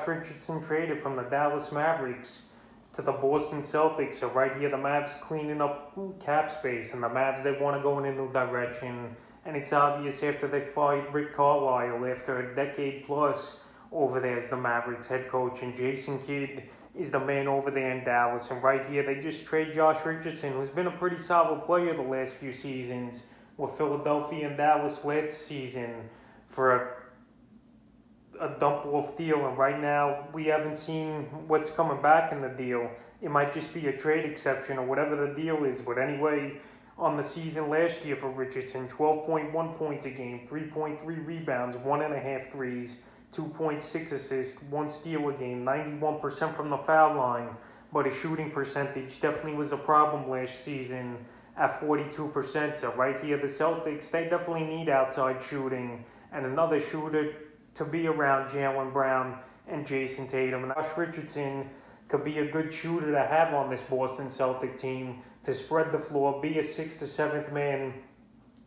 Josh Richardson traded from the Dallas Mavericks to the Boston Celtics. So right here, the Mavs cleaning up cap space, and the Mavs, they want to go in a new direction. And it's obvious after they fired Rick Carlisle after a decade plus over there as the Mavericks head coach, and Jason Kidd is the man over there in Dallas. And right here, they just trade Josh Richardson, who's been a pretty solid player the last few seasons with Philadelphia and Dallas last season, for a dump-off deal. And right now, we haven't seen what's coming back in the deal. It might just be a trade exception or whatever the deal is. But anyway, on the season last year for Richardson, 12.1 points a game, 3.3 rebounds, 1.5 threes, 2.6 assists, 1 steal a game, 91% from the foul line. But his shooting percentage definitely was a problem last season at 42%. So right here, the Celtics, they definitely need outside shooting and another shooter to be around Jaylen Brown and Jason Tatum. And Josh Richardson could be a good shooter to have on this Boston Celtic team to spread the floor, be a 6th to 7th man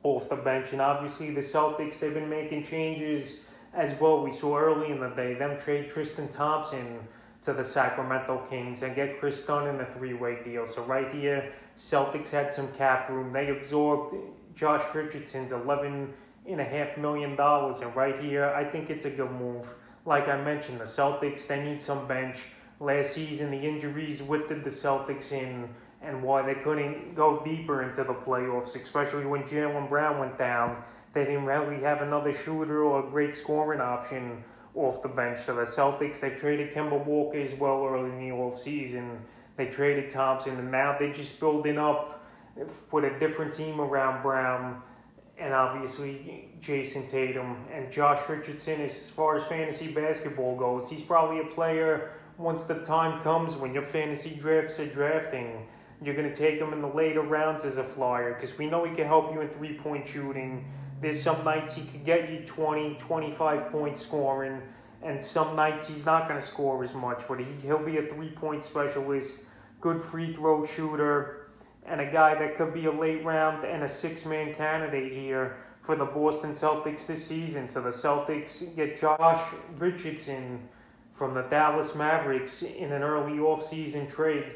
off the bench. And obviously the Celtics, they've been making changes as well. We saw early in the day them trade Tristan Thompson to the Sacramento Kings and get Chris Dunn in a 3-way deal. So right here, Celtics had some cap room. They absorbed Josh Richardson's $11.5 million. And right here, I think it's a good move. Like I mentioned, the Celtics, they need some bench. Last season, the injuries whipped the Celtics in, and why they couldn't go deeper into the playoffs, especially when Jaylen Brown went down. They didn't really have another shooter or a great scoring option off the bench. So the Celtics, they traded Kemba Walker as well early in the offseason. They traded Thompson, and now they're just building up with a different team around Brown and obviously Jason Tatum. And Josh Richardson, as far as fantasy basketball goes, he's probably a player, once the time comes when your fantasy drafts are drafting, you're going to take him in the later rounds as a flyer, because we know he can help you in three-point shooting. There's some nights he could get you 20, 25 points scoring, and some nights he's not going to score as much, but he'll be a three-point specialist, good free throw shooter, and a guy that could be a late round and a 6-man candidate here for the Boston Celtics this season. So the Celtics get Josh Richardson from the Dallas Mavericks in an early off-season trade.